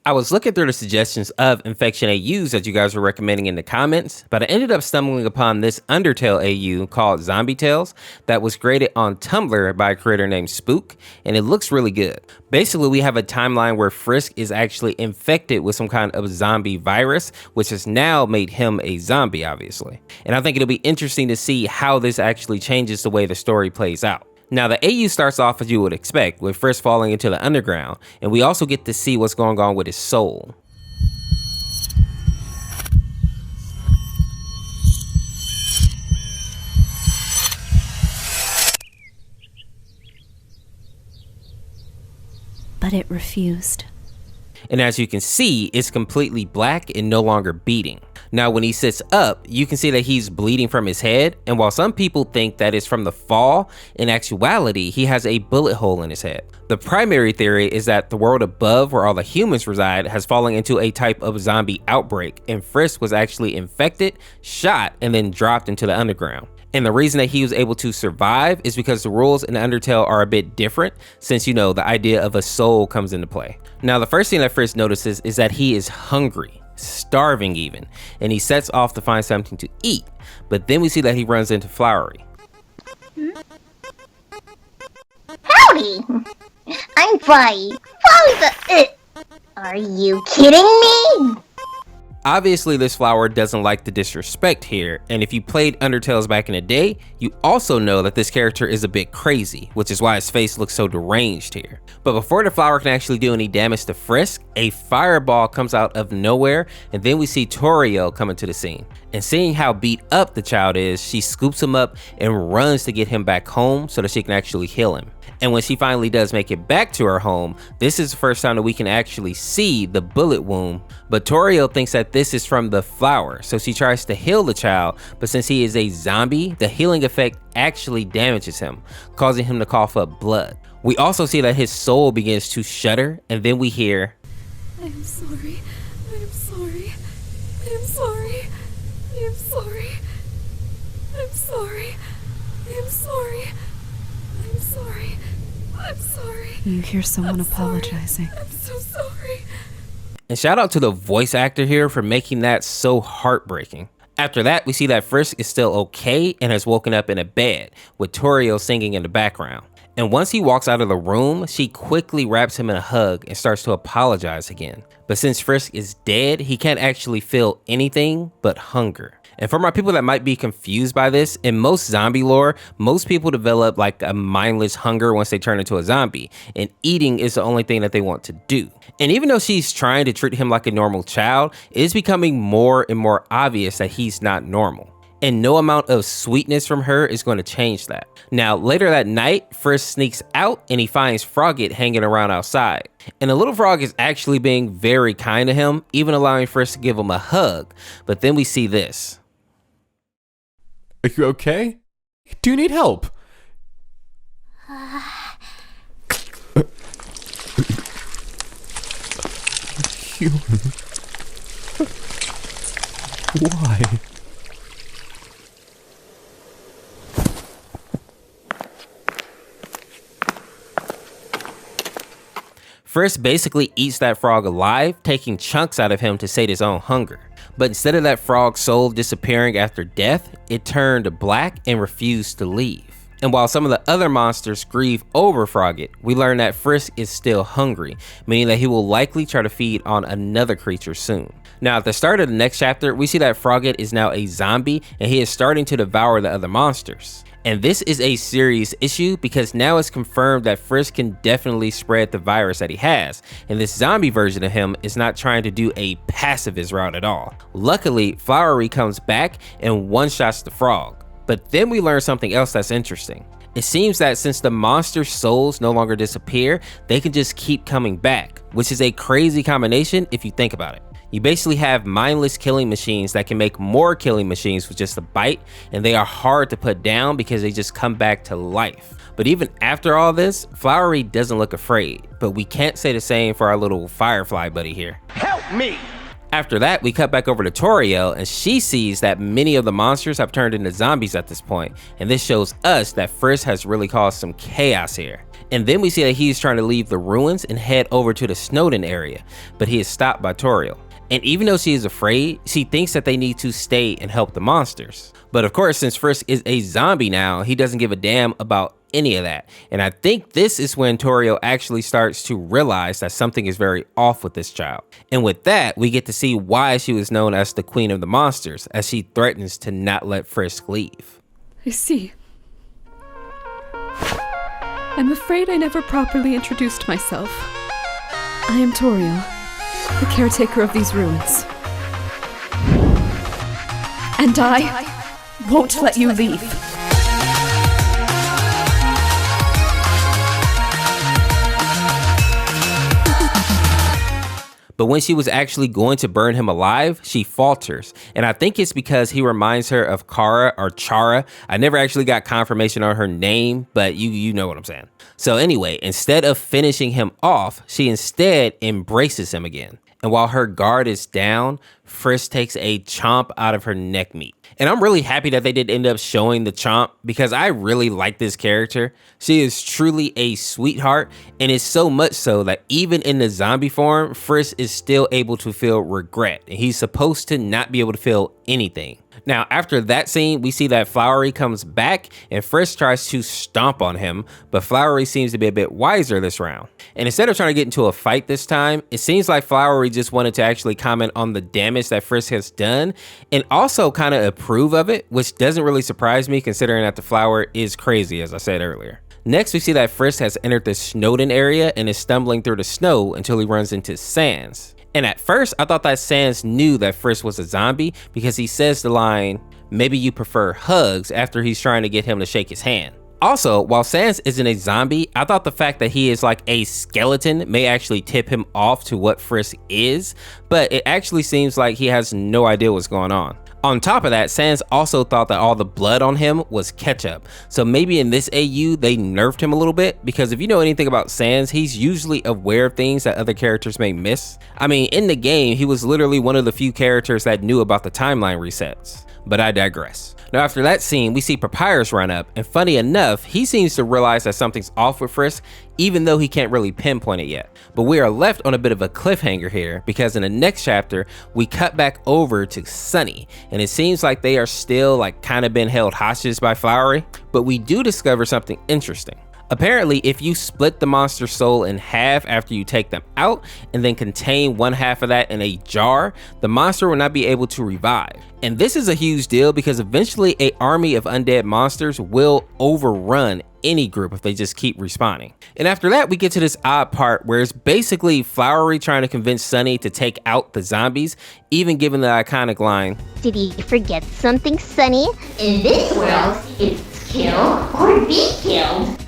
I was looking through the suggestions of infection AUs that you guys were recommending in the comments, but I ended up stumbling upon this Undertale AU called Zombietales that was created on Tumblr by a creator named Spook, and it looks really good. Basically, we have a timeline where Frisk is actually infected with some kind of zombie virus, which has now made him a zombie, obviously. And I think it'll be interesting to see how this actually changes the way the story plays out. Now, the AU starts off as you would expect, with Frisk falling into the underground, and we also get to see what's going on with his soul. But it refused. And as you can see, it's completely black and no longer beating. Now, when he sits up, you can see that he's bleeding from his head, and while some people think that is from the fall, in actuality, he has a bullet hole in his head. The primary theory is that the world above, where all the humans reside, has fallen into a type of zombie outbreak, and Frisk was actually infected, shot, and then dropped into the underground. And the reason that he was able to survive is because the rules in Undertale are a bit different, since, you know, the idea of a soul comes into play. Now, the first thing that Frisk notices is that he is hungry. Starving even, and he sets off to find something to eat, but then we see that he runs into Flowery. Howdy! I'm Fly. Are you kidding me? Obviously, this flower doesn't like the disrespect here, and if you played Undertales back in the day, you also know that this character is a bit crazy, which is why his face looks so deranged here. But before the flower can actually do any damage to Frisk, a fireball comes out of nowhere, and then we see Toriel come into the scene. And seeing how beat up the child is, she scoops him up and runs to get him back home so that she can actually heal him. And when she finally does make it back to her home, this is the first time that we can actually see the bullet wound. But Toriel thinks that this is from the flower, so she tries to heal the child, but since he is a zombie, the healing effect actually damages him, causing him to cough up blood. We also see that his soul begins to shudder, and then we hear, I am sorry. I am sorry. I am sorry. I am sorry. I'm sorry. I am sorry. I'm sorry. I'm sorry. You hear someone apologizing. I'm so sorry. And shout out to the voice actor here for making that so heartbreaking. After that, we see that Frisk is still okay and has woken up in a bed, with Toriel singing in the background. And once he walks out of the room, she quickly wraps him in a hug and starts to apologize again. But since Frisk is dead, he can't actually feel anything but hunger. And for my people that might be confused by this, in most zombie lore, most people develop like a mindless hunger once they turn into a zombie, and eating is the only thing that they want to do. And even though she's trying to treat him like a normal child, it is becoming more and more obvious that he's not normal. And no amount of sweetness from her is going to change that. Now, later that night, Frisk sneaks out and he finds Frogget hanging around outside. And the little frog is actually being very kind to him, even allowing Frisk to give him a hug. But then we see this. Are you okay? Do you need help? Human. Why? Frisk basically eats that frog alive, taking chunks out of him to sate his own hunger. But instead of that frog's soul disappearing after death, it turned black and refused to leave. And while some of the other monsters grieve over Frogget, we learn that Frisk is still hungry, meaning that he will likely try to feed on another creature soon. Now, at the start of the next chapter, we see that Frogget is now a zombie and he is starting to devour the other monsters. And this is a serious issue because now it's confirmed that Frisk can definitely spread the virus that he has, and this zombie version of him is not trying to do a pacifist route at all. Luckily, Flowery comes back and one-shots the frog. But then we learn something else that's interesting. It seems that since the monster's souls no longer disappear, they can just keep coming back, which is a crazy combination if you think about it. You basically have mindless killing machines that can make more killing machines with just a bite, and they are hard to put down because they just come back to life. But even after all this, Flowery doesn't look afraid, but we can't say the same for our little firefly buddy here. Help me! After that, we cut back over to Toriel, and she sees that many of the monsters have turned into zombies at this point, and this shows us that Frisk has really caused some chaos here. And then we see that he's trying to leave the ruins and head over to the Snowden area, but he is stopped by Toriel. And even though she is afraid, she thinks that they need to stay and help the monsters. But of course, since Frisk is a zombie now, he doesn't give a damn about any of that. And I think this is when Toriel actually starts to realize that something is very off with this child. And with that, we get to see why she was known as the Queen of the Monsters, as she threatens to not let Frisk leave. I see. I'm afraid I never properly introduced myself. I am Toriel, the caretaker of these ruins. And I won't let you leave. But when she was actually going to burn him alive, she falters. And I think it's because he reminds her of Kara or Chara. I never actually got confirmation on her name, but you know what I'm saying. So anyway, instead of finishing him off, she instead embraces him again. And while her guard is down, Frisk takes a chomp out of her neck meat. And I'm really happy that they did end up showing the chomp because I really like this character. She is truly a sweetheart, and it's so much so that even in the zombie form, Frisk is still able to feel regret. And he's supposed to not be able to feel anything. Now, after that scene, we see that Flowery comes back and Frisk tries to stomp on him, but Flowery seems to be a bit wiser this round. And instead of trying to get into a fight this time, it seems like Flowery just wanted to actually comment on the damage that Frisk has done and also kind of approve of it, which doesn't really surprise me considering that the flower is crazy, as I said earlier. Next, we see that Frisk has entered the Snowden area and is stumbling through the snow until he runs into Sans. And at first, I thought that Sans knew that Frisk was a zombie because he says the line, "Maybe you prefer hugs," after he's trying to get him to shake his hand. Also, while Sans isn't a zombie, I thought the fact that he is like a skeleton may actually tip him off to what Frisk is, but it actually seems like he has no idea what's going on. On top of that, Sans also thought that all the blood on him was ketchup. So maybe in this AU, they nerfed him a little bit, because if you know anything about Sans, he's usually aware of things that other characters may miss. I mean, in the game, he was literally one of the few characters that knew about the timeline resets. But I digress. Now, after that scene, we see Papyrus run up, and funny enough, he seems to realize that something's off with Frisk, even though he can't really pinpoint it yet. But we are left on a bit of a cliffhanger here, because in the next chapter, we cut back over to Sunny, and it seems like they are still like kind of been held hostage by Flowery, but we do discover something interesting. Apparently, if you split the monster's soul in half after you take them out and then contain one half of that in a jar, the monster will not be able to revive. And this is a huge deal because eventually an army of undead monsters will overrun any group if they just keep respawning. And after that, we get to this odd part where it's basically Flowery trying to convince Sunny to take out the zombies, even given the iconic line, Did he forget something, Sonny? In this world, it's kill or be killed.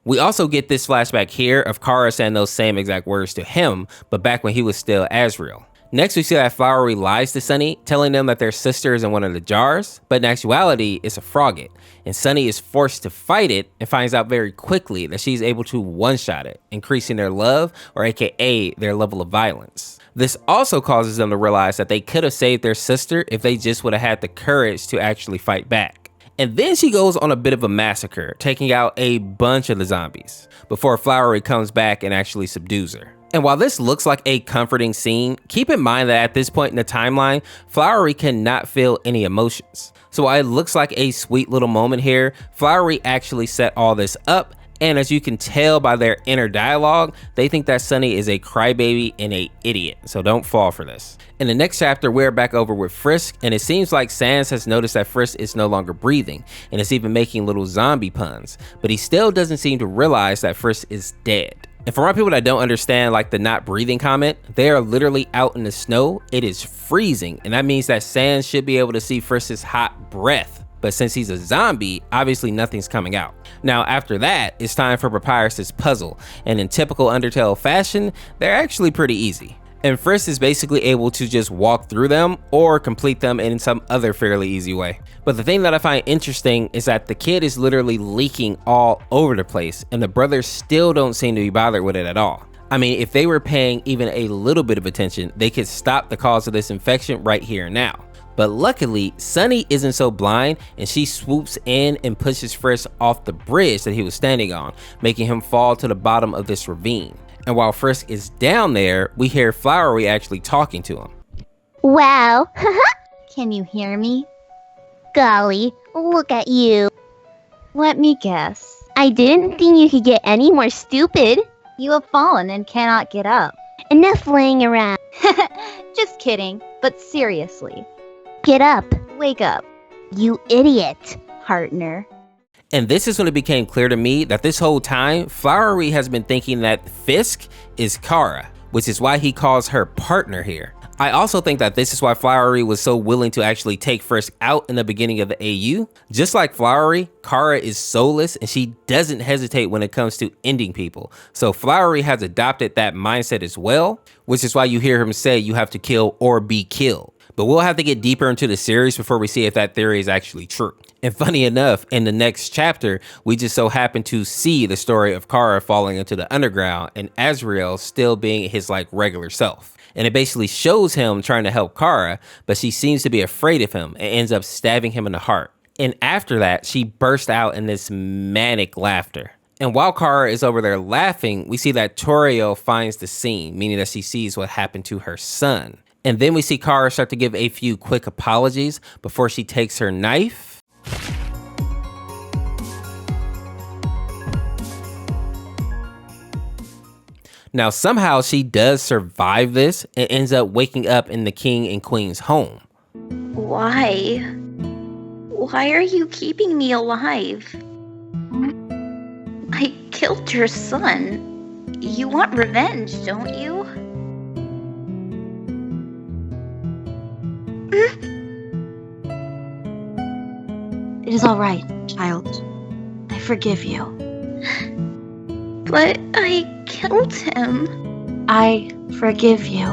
We also get this flashback here of Kara saying those same exact words to him, but back when he was still Azrael. Next, we see that Flowery lies to Sunny, telling them that their sister is in one of the jars, but in actuality, it's a frogget. And Sunny is forced to fight it and finds out very quickly that she's able to one-shot it, increasing their love, or aka their level of violence. This also causes them to realize that they could have saved their sister if they just would have had the courage to actually fight back. And then she goes on a bit of a massacre, taking out a bunch of the zombies, before Flowery comes back and actually subdues her. And while this looks like a comforting scene, keep in mind that at this point in the timeline, Flowery cannot feel any emotions. So while it looks like a sweet little moment here, Flowery actually set all this up, and as you can tell by their inner dialogue, they think that Sunny is a crybaby and an idiot, so don't fall for this. In the next chapter, we're back over with Frisk, and it seems like Sans has noticed that Frisk is no longer breathing, and is even making little zombie puns, but he still doesn't seem to realize that Frisk is dead. And for my people that don't understand like the not breathing comment, they are literally out in the snow, it is freezing, and that means that Sans should be able to see Frisk's hot breath. But since he's a zombie, obviously nothing's coming out. Now after that, it's time for Papyrus's puzzle, and in typical Undertale fashion, they're actually pretty easy. And Frisk is basically able to just walk through them or complete them in some other fairly easy way. But the thing that I find interesting is that the kid is literally leaking all over the place, and the brothers still don't seem to be bothered with it at all. I mean, if they were paying even a little bit of attention, they could stop the cause of this infection right here and now. But luckily, Sunny isn't so blind and she swoops in and pushes Frisk off the bridge that he was standing on, making him fall to the bottom of this ravine. And while Frisk is down there, we hear Flowery actually talking to him. Wow. Can you hear me? Golly, look at you. Let me guess. I didn't think you could get any more stupid. You have fallen and cannot get up. Enough laying around. Just kidding, but seriously. Get up. Wake up, You idiot. partner. And this is when it became clear to me that this whole time, Flowery has been thinking that Fisk is Chara, which is why he calls her partner here. I also think that this is why Flowery was so willing to actually take Frisk out in the beginning of the AU. Just like Flowery, Chara is soulless and she doesn't hesitate when it comes to ending people. So Flowery has adopted that mindset as well, which is why you hear him say you have to kill or be killed. But we'll have to get deeper into the series before we see if that theory is actually true. And funny enough, in the next chapter, we just so happen to see the story of Chara falling into the underground and Azrael still being his like regular self. And it basically shows him trying to help Chara, but she seems to be afraid of him and ends up stabbing him in the heart. And after that, she burst out in this manic laughter. And while Chara is over there laughing, we see that Toriel finds the scene, meaning that she sees what happened to her son. And then we see Chara start to give a few quick apologies before she takes her knife. Now, somehow she does survive this and ends up waking up in the king and queen's home. Why? Why are you keeping me alive? I killed your son. You want revenge, don't you? It is all right, child. I forgive you. But I killed him. I forgive you.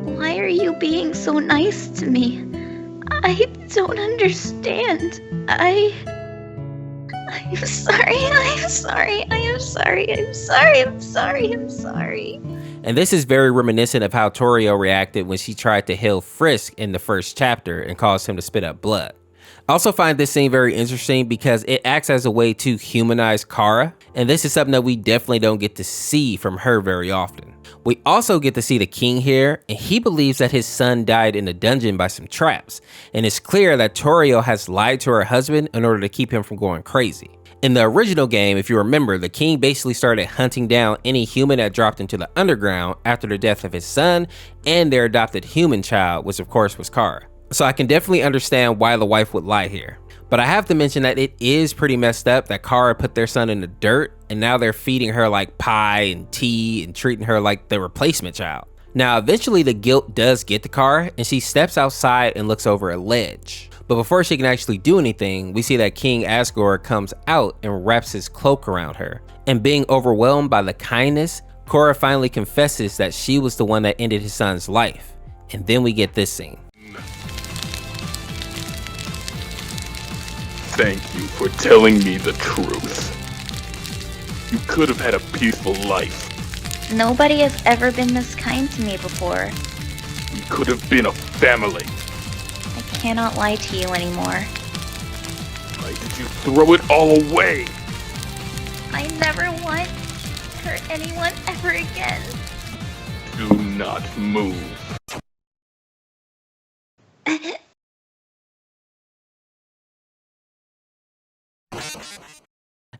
Why are you being so nice to me? I don't understand. I'm sorry, I'm sorry, I am sorry, I'm sorry, I'm sorry, I'm sorry. And this is very reminiscent of how Toriel reacted when she tried to heal Frisk in the first chapter and caused him to spit up blood. I also find this scene very interesting because it acts as a way to humanize Chara, and this is something that we definitely don't get to see from her very often. We also get to see the king here, and he believes that his son died in a dungeon by some traps, and it's clear that Toriel has lied to her husband in order to keep him from going crazy. In the original game, if you remember, the king basically started hunting down any human that dropped into the underground after the death of his son and their adopted human child, which of course was Chara. So I can definitely understand why the wife would lie here. But I have to mention that it is pretty messed up that Chara put their son in the dirt and now they're feeding her like pie and tea and treating her like the replacement child. Now eventually the guilt does get to Chara and she steps outside and looks over a ledge. But before she can actually do anything, we see that King Asgore comes out and wraps his cloak around her. And being overwhelmed by the kindness, Chara finally confesses that she was the one that ended his son's life. And then we get this scene. Thank you for telling me the truth. You could have had a peaceful life. Nobody has ever been this kind to me before. We could have been a family. I cannot lie to you anymore. Why did you throw it all away? I never want to hurt anyone ever again. Do not move.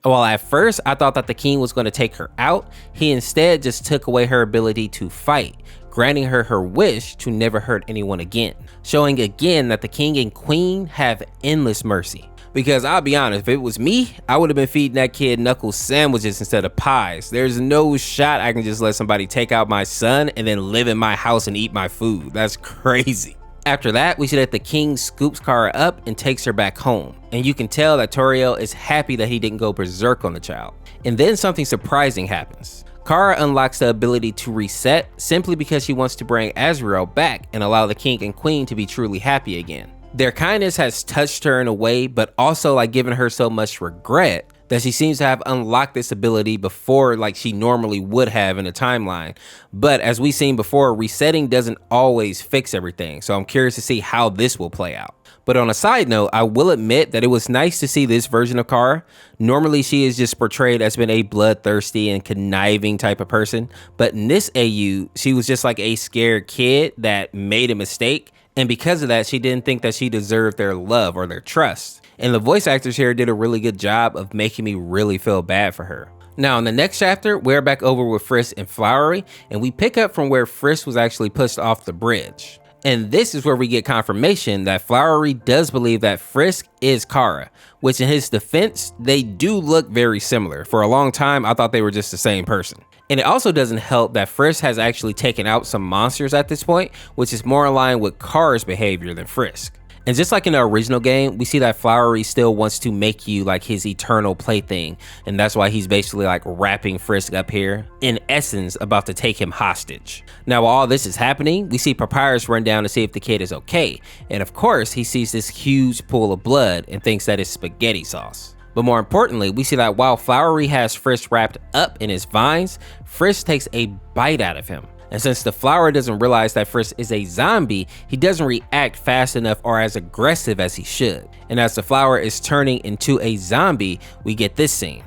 While at first I thought that the king was going to take her out, he instead just took away her ability to fight, granting her her wish to never hurt anyone again, showing again that the king and queen have endless mercy. Because I'll be honest, if it was me, I would have been feeding that kid Knuckles sandwiches instead of pies. There's no shot I can just let somebody take out my son and then live in my house and eat my food. That's crazy. After that, we see that the king scoops Chara up and takes her back home. And you can tell that Toriel is happy that he didn't go berserk on the child. And then something surprising happens. Chara unlocks the ability to reset simply because she wants to bring Azrael back and allow the king and queen to be truly happy again. Their kindness has touched her in a way, but also like given her so much regret. that she seems to have unlocked this ability before like she normally would have in a timeline. But as we've seen before, resetting doesn't always fix everything, so I'm curious to see how this will play out. But on a side note, I will admit that it was nice to see this version of Chara. Normally she is just portrayed as being a bloodthirsty and conniving type of person, but in this AU, she was just like a scared kid that made a mistake, and because of that, she didn't think that she deserved their love or their trust. And the voice actors here did a really good job of making me really feel bad for her. Now in the next chapter, we're back over with Frisk and Flowery, and we pick up from where Frisk was actually pushed off the bridge. And this is where we get confirmation that Flowery does believe that Frisk is Chara, which in his defense, they do look very similar. For a long time, I thought they were just the same person. And it also doesn't help that Frisk has actually taken out some monsters at this point, which is more aligned with Chara's behavior than Frisk. And just like in the original game, we see that Flowery still wants to make you like his eternal plaything, and that's why he's basically like wrapping Frisk up here, in essence about to take him hostage. Now while all this is happening, we see Papyrus run down to see if the kid is okay, and of course he sees this huge pool of blood and thinks that it's spaghetti sauce. But more importantly, we see that while Flowery has Frisk wrapped up in his vines, Frisk takes a bite out of him. And since the flower doesn't realize that Frisk is a zombie, he doesn't react fast enough or as aggressive as he should. And as the flower is turning into a zombie, we get this scene.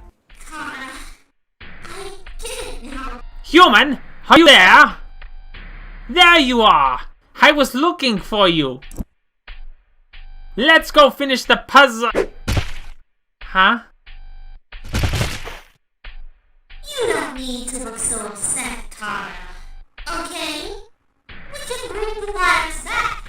Human, are you there? There you are! I was looking for you. Let's go finish the puzzle. Huh? You don't need to look so upset, Clara. Okay? We can bring the lives back,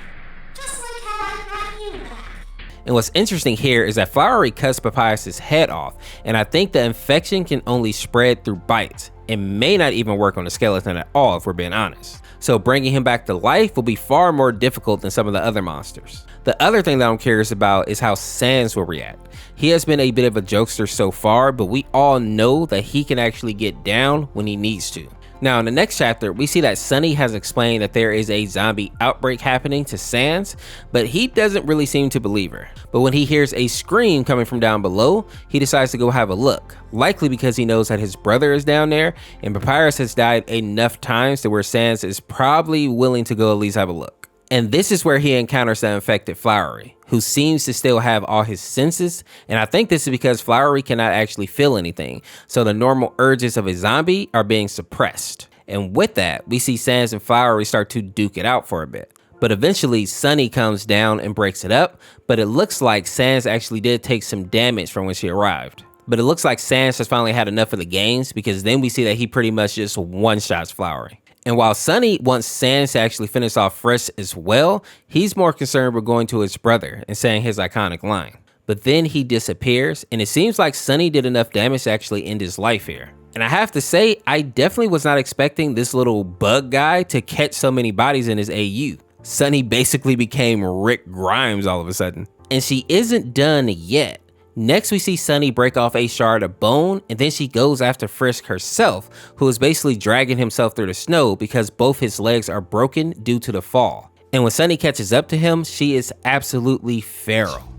just like how I brought you back. And what's interesting here is that Flowery cuts Papyrus's head off, and I think the infection can only spread through bites. It may not even work on the skeleton at all if we're being honest. So bringing him back to life will be far more difficult than some of the other monsters. The other thing that I'm curious about is how Sans will react. He has been a bit of a jokester so far, but we all know that he can actually get down when he needs to. Now in the next chapter, we see that Sunny has explained that there is a zombie outbreak happening to Sans, but he doesn't really seem to believe her. But when he hears a scream coming from down below, he decides to go have a look, likely because he knows that his brother is down there, and Papyrus has died enough times to where Sans is probably willing to go at least have a look. And this is where he encounters the infected Flowery, who seems to still have all his senses, and I think this is because Flowery cannot actually feel anything, so the normal urges of a zombie are being suppressed. And with that, we see Sans and Flowery start to duke it out for a bit. But eventually, Sunny comes down and breaks it up, but it looks like Sans actually did take some damage from when she arrived. But it looks like Sans has finally had enough of the games, because then we see that he pretty much just one-shots Flowery. And while Sunny wants Sans to actually finish off Frisk as well, he's more concerned with going to his brother and saying his iconic line. But then he disappears, and it seems like Sunny did enough damage to actually end his life here. And I have to say, I definitely was not expecting this little bug guy to catch so many bodies in his AU. Sunny basically became Rick Grimes all of a sudden. And she isn't done yet. Next, we see Sunny break off a shard of bone, and then she goes after Frisk herself, who is basically dragging himself through the snow because both his legs are broken due to the fall. And when Sunny catches up to him, she is absolutely feral.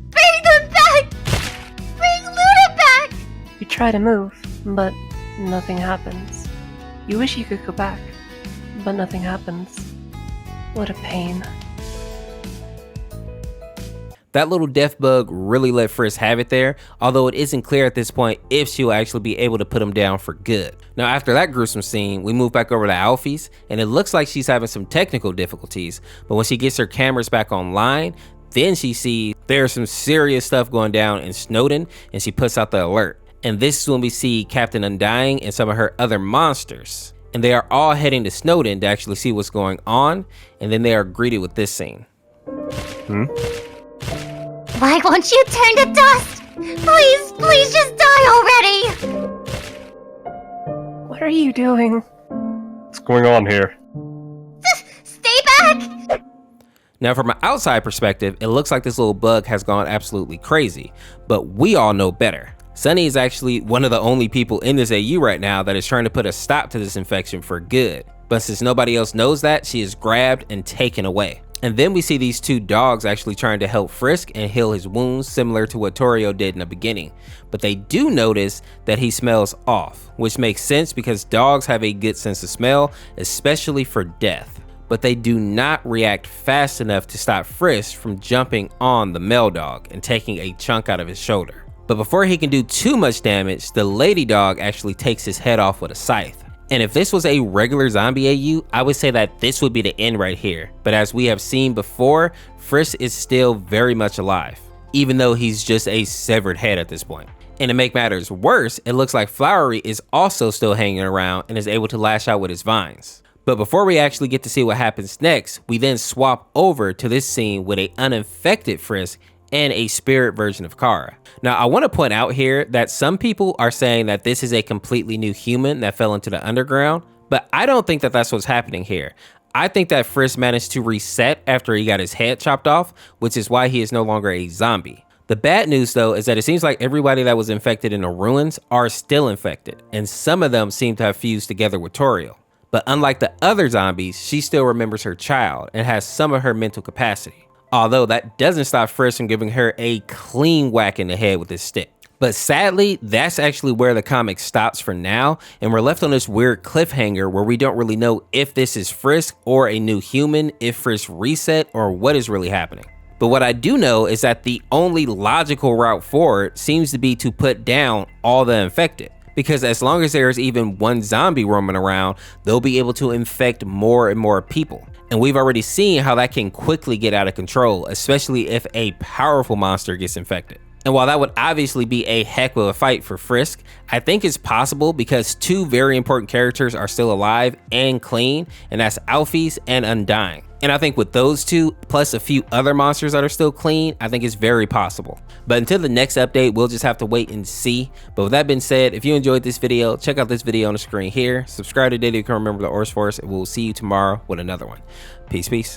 Bring them back! Bring Luna back! You try to move, but nothing happens. You wish you could go back, but nothing happens. What a pain. That little death bug really let Frisk have it there, although it isn't clear at this point if she'll actually be able to put him down for good. Now after that gruesome scene, we move back over to Alfie's, and it looks like she's having some technical difficulties, but when she gets her cameras back online, then she sees there's some serious stuff going down in Snowden, and she puts out the alert. And this is when we see Captain Undying and some of her other monsters. And they are all heading to Snowden to actually see what's going on, and then they are greeted with this scene. Why won't you turn to dust? Please, please just die already! What are you doing? What's going on here? Stay back! Now from an outside perspective, it looks like this little bug has gone absolutely crazy, but we all know better. Sunny is actually one of the only people in this AU right now that is trying to put a stop to this infection for good. But since nobody else knows that, she is grabbed and taken away. And then we see these two dogs actually trying to help Frisk and heal his wounds, similar to what Torio did in the beginning. But they do notice that he smells off, which makes sense because dogs have a good sense of smell, especially for death. But they do not react fast enough to stop Frisk from jumping on the male dog and taking a chunk out of his shoulder. But before he can do too much damage, the lady dog actually takes his head off with a scythe. And if this was a regular zombie AU, I would say that this would be the end right here. But as we have seen before, Frisk is still very much alive, even though he's just a severed head at this point. And to make matters worse, it looks like Flowery is also still hanging around and is able to lash out with his vines. But before we actually get to see what happens next, we then swap over to this scene with a uninfected Frisk and a spirit version of Chara. Now, I want to point out here that some people are saying that this is a completely new human that fell into the underground, but I don't think that that's what's happening here. I think that Frisk managed to reset after he got his head chopped off, which is why he is no longer a zombie. The bad news though is that it seems like everybody that was infected in the ruins are still infected, and some of them seem to have fused together with Toriel. But unlike the other zombies, she still remembers her child and has some of her mental capacity. Although that doesn't stop Frisk from giving her a clean whack in the head with his stick. But sadly, that's actually where the comic stops for now, and we're left on this weird cliffhanger where we don't really know if this is Frisk or a new human, if Frisk reset, or what is really happening. But what I do know is that the only logical route forward seems to be to put down all the infected. Because as long as there's even one zombie roaming around, they'll be able to infect more and more people. And we've already seen how that can quickly get out of control, especially if a powerful monster gets infected. And while that would obviously be a heck of a fight for Frisk, I think it's possible because two very important characters are still alive and clean, and that's Alphys and Undying. And I think with those two, plus a few other monsters that are still clean, I think it's very possible. But until the next update, we'll just have to wait and see. But with that being said, if you enjoyed this video, check out this video on the screen here. Subscribe today to become a member of the Ors Force, and we'll see you tomorrow with another one. Peace, peace.